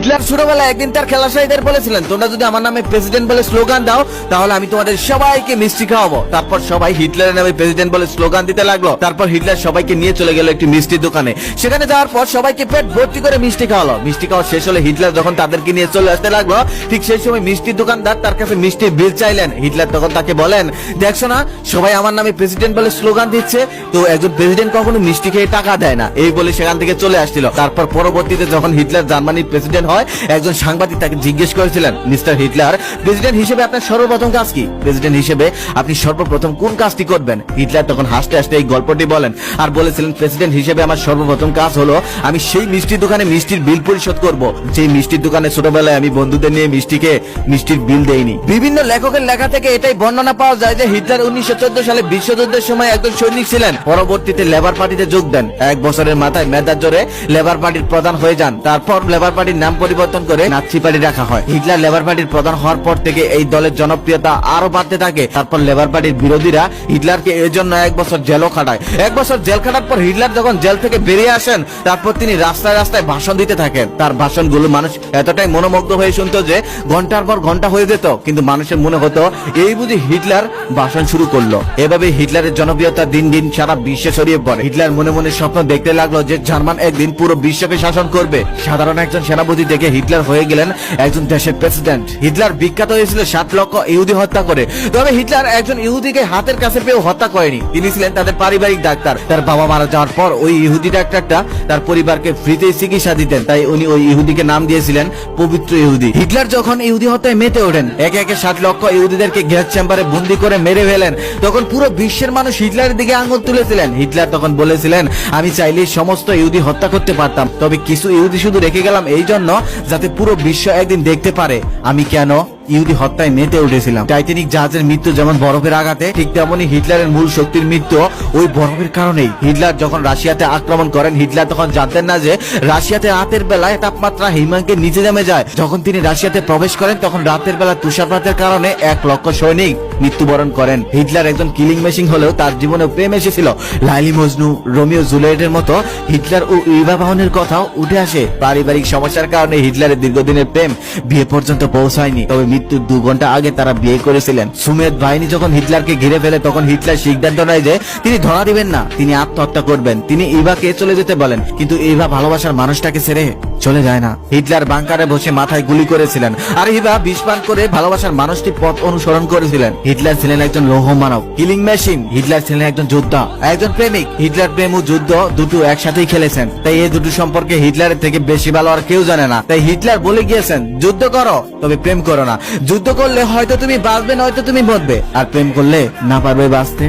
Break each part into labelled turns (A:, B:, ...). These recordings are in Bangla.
A: হিটলার ছোটবেলায় একদিন তার খেলাশালীদের বলেছিলেন, তোমরা যদি আমার নামে প্রেসিডেন্ট বলে স্লোগান দাও তাহলে আমি তোমাদের সবাইকে মিষ্টি খাওয়াবো। তারপর সবাই হিটলারের নামে প্রেসিডেন্ট বলে স্লোগান দিতে লাগলো। তারপর হিটলার সবাইকে নিয়ে চলে গেল একটি মিষ্টির দোকানে। সেখানে যাওয়ার পর সবাইকে পেট ভর্তি করে মিষ্টি খাওয়ালো। মিষ্টি খাওয়া শেষ হলে হিটলার যখন তাদেরকে নিয়ে চলে আসতে লাগলো, ঠিক সেই সময় মিষ্টির দোকানদার তার কাছে মিষ্টির বিল চাইলেন। হিটলার তখন তাকে বলেন, দেখছো না সবাই আমার নামে প্রেসিডেন্ট বলে স্লোগান দিচ্ছে, তো একজন প্রেসিডেন্ট কখনো মিষ্টি খেয়ে টাকা দেয় না। এই বলে সেখান থেকে চলে আসছিল। তারপর পরবর্তীতে যখন হিটলার জার্মানির প্রেসিডেন্ট হয়, একজন সাংবাদিক তাকে জিজ্ঞেস করেছিলেন, মিস্টার হিটলার, প্রেসিডেন্ট হিসেবে আপনার সর্বপ্রথম কাজ কি? প্রেসিডেন্ট হিসেবে আপনি সর্বপ্রথম কোন কাজটি করবেন? হিটলার তখন হাসতে হাসতে এই গল্পটি বলেন আর বলেছিলেন, প্রেসিডেন্ট হিসেবে আমার সর্বপ্রথম কাজ হলো আমি সেই মিষ্টির দোকানে মিষ্টির বিল পরিশোধ করব, যে মিষ্টির দোকানে ছোটবেলায় আমি বন্ধুদের নিয়ে মিষ্টি খেয়ে মিষ্টির বিল দেইনি। বিভিন্ন লেখকের লেখা থেকে এটাই বর্ণনা পাওয়া যায় যে হিটলার 1914 সালে বিশ্বযুদ্ধের সময় একজন সৈনিক ছিলেন। পরবর্তীতে লেবার পার্টিতে যোগ দেন। এক বছরের মাথায় মেধার জোরে লেবার পার্টির প্রধান হয়ে যান। তারপর লেবার পার্টির নাম পরিবর্তন করে নাৎসি পার্টি রাখা হয়। হিটলার লেবার পার্টির প্রধান হওয়ার পর থেকে এই দলের জনপ্রিয়তা আরো বাড়তে থাকে। তারপর লেবার পার্টির বিরোধীরা হিটলারকে এর জন্য 1 বছর জেলও খাটায়। 1 বছর জেল খাটার পর হিটলার যখন জেল থেকে বেরিয়ে আসেন, তারপর তিনি রাস্তায় রাস্তায় ভাষণ দিতে থাকেন। তার ভাষণগুলো মানুষ এতটাই মনোমুগ্ধ হয়ে শুনতো যে ঘন্টার পর ঘন্টা হয়ে যেত, কিন্তু মানুষের মনে হতো এই বুঝি হিটলার ভাষণ শুরু করলো। এভাবে হিটলারের জনপ্রিয়তা দিন দিন সারা বিশ্বে ছড়িয়ে পড়ে। হিটলার মনে মনে স্বপ্ন দেখতে লাগলো যে জার্মান একদিন পুরো বিশ্বকে শাসন করবে। সাধারণ একজন সেনাপতি থেকে হিটলার হয়ে গেলেন একজন দেশের প্রেসিডেন্ট। হিটলার বিখ্যাত হয়েছিল 7 লক্ষ ইহুদি হত্যা করে। তবে হিটলার একজন ইহুদিকে হাতের কাছে পেয়েও হত্যা করেনি। তিনি ছিলেন তাদের পারিবারিক ডাক্তার। তার বাবা মারা যাওয়ার পর ওই ইহুদি ডাক্তারটা তার পরিবারকে ফ্রিতে চিকিৎসা দিতেন, তাই উনি ওই ইহুদিকে নাম দিয়েছিলেন পবিত্র ইহুদি। হিটলার যখন ইহুদি হত্যায় মেতে ওঠেন, একে একে 7 লক্ষ ইহুদিদেরকে গ্যাস চেম্বারে বন্দি করে মেরে ফেলেন, তখন পুরো বিশ্বের মানুষ হিটলারের দিকে আঙুল তুলেছিলেন। হিটলার তখন বলেছিলেন, আমি চাইলে সমস্ত ইহুদি হত্যা করতে পারতাম, তবে কিছু ইহুদি শুধু রেখে গেলাম এই জন্য যাতে পুরো বিশ্ব একদিন দেখতে পারে আমি কেন ইহুদি হত্যায় মেতে উঠেছিলাম। টাইটানিক জাহাজের মৃত্যু যেমন বরফের আঘাতে, ঠিক তেমনি হিটলারের মূল শক্তির মৃত্যু ওই বরফের কারণেই। হিটলার যখন রাশিয়াতে আক্রমণ করেন, হিটলার তখন জানতেন না যে রাশিয়াতে রাতের বেলায় তাপমাত্রা হিমাঙ্কের নিচে নেমে যায়। যখন তিনি রাশিয়াতে প্রবেশ করেন, তখন রাতের বেলা তুষারপাতের কারণে 1 লক্ষ সৈনিক মৃত্যুবরণ করেন। হিটলার একজন কিলিং মেশিন হলেও তার জীবনে প্রেম এসেছিল। লাইলি মজনু, রোমিও জুলিয়েটের মতো হিটলার ও ইভা ব্রাউনের কথাও উঠে আসে। পারিবারিক সমস্যার কারণে হিটলারের দীর্ঘদিনের প্রেম বিয়ে পর্যন্ত পৌঁছায়নি, তবে মৃত্যুর 2 ঘন্টা আগে তারা বিয়ে করেছিলেন। সুমেদ বাহিনী যখন হিটলারকে ঘিরে ফেলে, তখন হিটলার সিদ্ধান্ত নেয় যে তিনি ধরা দিবেন না, তিনি আত্মহত্যা করবেন। তিনি ইভাকে চলে যেতে বলেন, কিন্তু ইভা ভালোবাসার মানুষটাকে ছেড়ে চলে যায় না। হিটলার বাংকারে বসে মাথায় গুলি করেছিলেন, আর ইভা বিষ পান করে ভালোবাসার মানুষটি পথ অনুসরণ করেছিলেন। হিটলার ছিলেন একজন লৌহ মানব, কিলিং মেশিন। হিটলার ছিলেন একজন যোদ্ধা, একজন প্রেমিক। হিটলার প্রেম ও যুদ্ধ দুটো একসাথেই খেলেছেন, তাই এই দুটো সম্পর্কে হিটলারের থেকে বেশি ভালো আর কেউ জানে না। তাই হিটলার বলে গিয়েছেন, যুদ্ধ করো তবে প্রেম করো না। যুদ্ধ করলে হয়তো তুমি বাঁচবে, নয়তো তুমি মরবে, আর প্রেম করলে না পারবে বাঁচতে,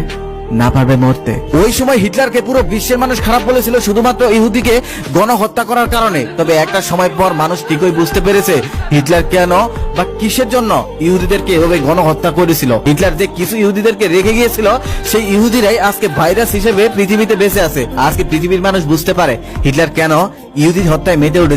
A: না পারবে মরতে। ওই সময় হিটলারকে পুরো বিশ্বের মানুষ খারাপ বলেছিল শুধুমাত্র ইহুদিকে গণহত্যা করার কারণে। তবে একটা সময় পর মানুষ ঠিকই বুঝতে পেরেছে হিটলার কেন বা কিসের জন্য ইহুদিদেরকে এভাবে গণহত্যা করেছিল। হিটলার যে কিছু ইহুদিদেরকে রেখে গিয়েছিল, সেই ইহুদিরাই আজকে ভাইরাস হিসেবে পৃথিবীতে বেঁচে আছে। আজকে পৃথিবীর মানুষ বুঝতে পারে হিটলার কেন ইহুদি হত্যায় মেতে উঠেছে।